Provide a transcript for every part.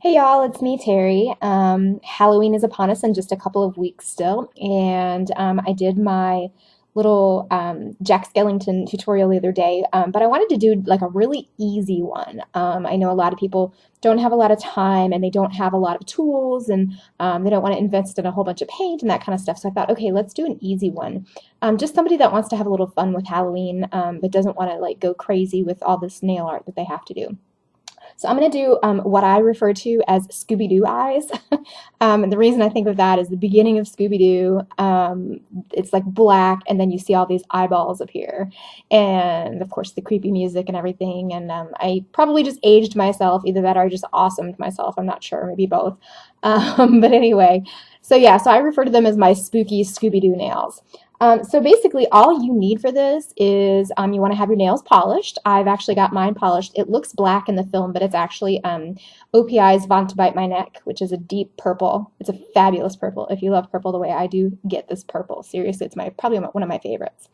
Hey y'all, it's me, Terry. Halloween is upon us in just a couple of weeks still, and I did my little Jack Skellington tutorial the other day, but I wanted to do like a really easy one. I know a lot of people don't have a lot of time and they don't have a lot of tools and they don't want to invest in a whole bunch of paint and that kind of stuff. So I thought, okay, let's do an easy one. Just somebody that wants to have a little fun with Halloween, but doesn't want to like go crazy with all this nail art that they have to do. So I'm going to do what I refer to as Scooby-Doo eyes. And the reason I think of that is the beginning of Scooby-Doo. It's like black, and then you see all these eyeballs appear. And of course, the creepy music and everything. And I probably just aged myself. Either that or I just awesomed myself. I'm not sure. Maybe both. But anyway, so yeah, so I refer to them as my spooky Scooby-Doo nails. So basically, all you need for this is you want to have your nails polished. I've actually got mine polished. It looks black in the film, but it's actually OPI's Want to Bite My Neck, which is a deep purple. It's a fabulous purple. If you love purple the way I do, get this purple. Seriously, it's probably one of my favorites.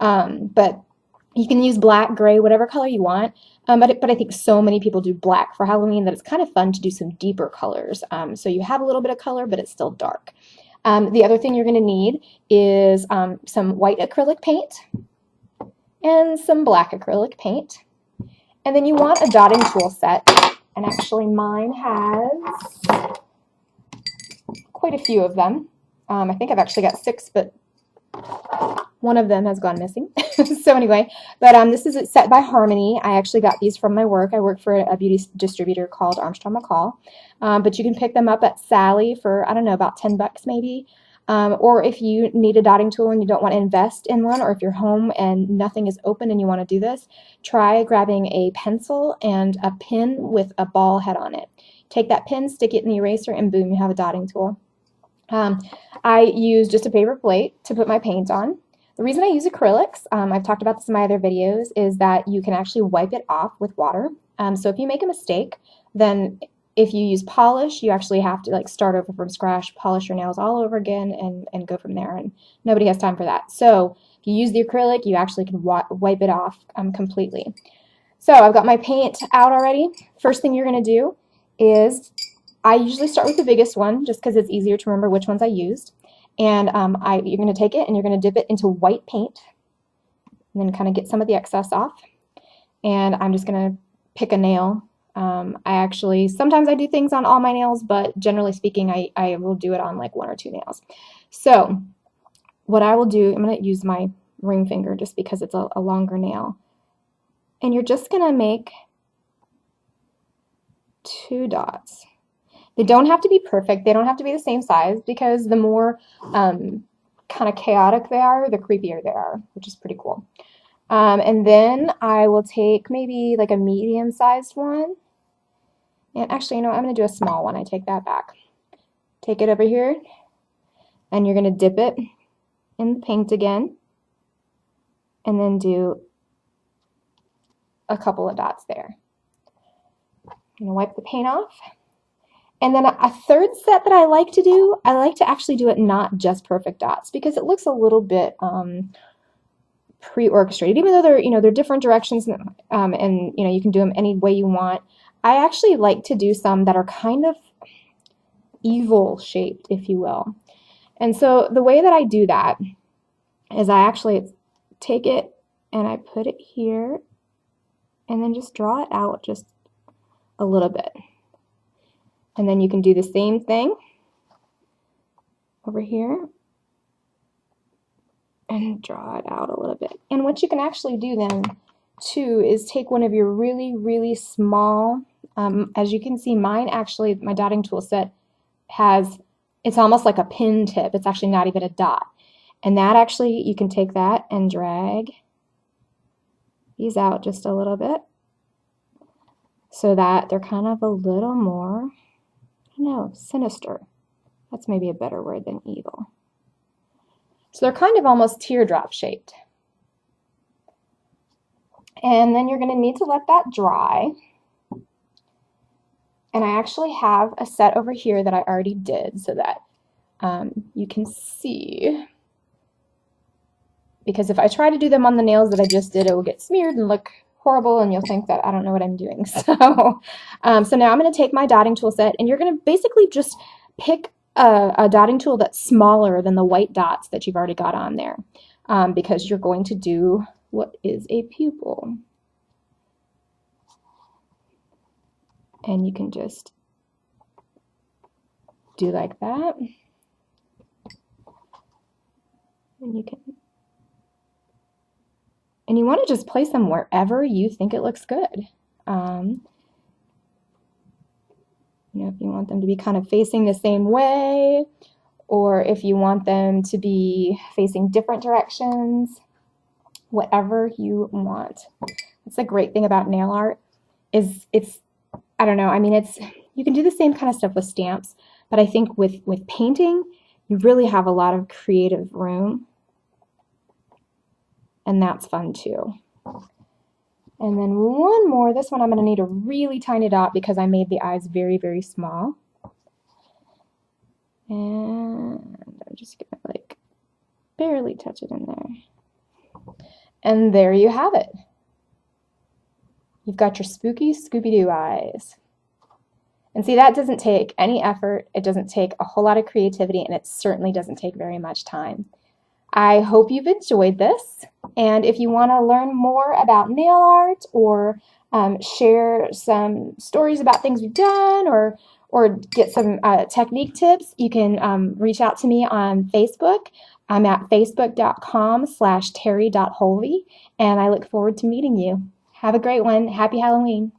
But you can use black, gray, whatever color you want. But I think so many people do black for Halloween that it's kind of fun to do some deeper colors. So you have a little bit of color, but it's still dark. The other thing you're going to need is some white acrylic paint and some black acrylic paint. And then you want a dotting tool set. And actually mine has quite a few of them. I think I've actually got 6, but one of them has gone missing. So anyway, but this is set by Harmony. I actually got these from my work. I work for a beauty distributor called Armstrong McCall. But you can pick them up at Sally for, I don't know, about 10 bucks maybe. Or if you need a dotting tool and you don't want to invest in one, or if you're home and nothing is open and you want to do this, try grabbing a pencil and a pin with a ball head on it. Take that pin, stick it in the eraser, and boom, you have a dotting tool. I use just a paper plate to put my paint on. The reason I use acrylics, I've talked about this in my other videos, is that you can actually wipe it off with water. So if you make a mistake, then if you use polish, you actually have to like start over from scratch, polish your nails all over again, and go from there. And nobody has time for that. So if you use the acrylic, you actually can wipe it off completely. So I've got my paint out already. First thing you're going to do is I usually start with the biggest one just because it's easier to remember which ones I used. And you're going to take it and you're going to dip it into white paint and then kind of get some of the excess off. And I'm just going to pick a nail. Sometimes I do things on all my nails, but generally speaking, I will do it on like 1 or 2 nails. So what I will do, I'm going to use my ring finger just because it's a longer nail. And you're just going to make 2 dots. They don't have to be perfect. They don't have to be the same size because the more kind of chaotic they are, the creepier they are, which is pretty cool. And then I will take maybe like a medium-sized one. And actually, you know, I'm going to do a small one. I take that back. Take it over here, and you're going to dip it in the paint again, and then do a couple of dots there. I'm going to wipe the paint off. And then a third set that I like to do, I like to actually do it not just perfect dots because it looks a little bit pre-orchestrated, even though they're different directions and you can do them any way you want. I actually like to do some that are kind of evil shaped, if you will. And so the way that I do that is I actually take it and I put it here and then just draw it out just a little bit. And then you can do the same thing over here and draw it out a little bit. And what you can actually do then too is take one of your really, really small, as you can see, mine actually, my dotting tool set it's almost like a pin tip. It's actually not even a dot. And that actually, you can take that and drag these out just a little bit so that they're kind of a little more, sinister. That's maybe a better word than evil. So they're kind of almost teardrop shaped. And then you're going to need to let that dry. And I actually have a set over here that I already did so that you can see. Because if I try to do them on the nails that I just did, it will get smeared and look horrible and you'll think that I don't know what I'm doing. So now I'm going to take my dotting tool set, and you're going to basically just pick a dotting tool that's smaller than the white dots that you've already got on there, because you're going to do what is a pupil. And you can just do like that. And you want to just place them wherever you think it looks good. If you want them to be kind of facing the same way, or if you want them to be facing different directions, whatever you want. That's the great thing about nail art is I don't know, I mean, you can do the same kind of stuff with stamps, but I think with painting, you really have a lot of creative room. And that's fun too. And then one more. This one I'm going to need a really tiny dot because I made the eyes very, very small. And I'm just going to like barely touch it in there. And there you have it. You've got your spooky Scooby-Doo eyes. And see, that doesn't take any effort. It doesn't take a whole lot of creativity, and it certainly doesn't take very much time. I hope you've enjoyed this, and if you want to learn more about nail art or share some stories about things we've done or get some technique tips, you can reach out to me on Facebook. I'm at facebook.com/terry.holvey, and I look forward to meeting you. Have a great one. Happy Halloween.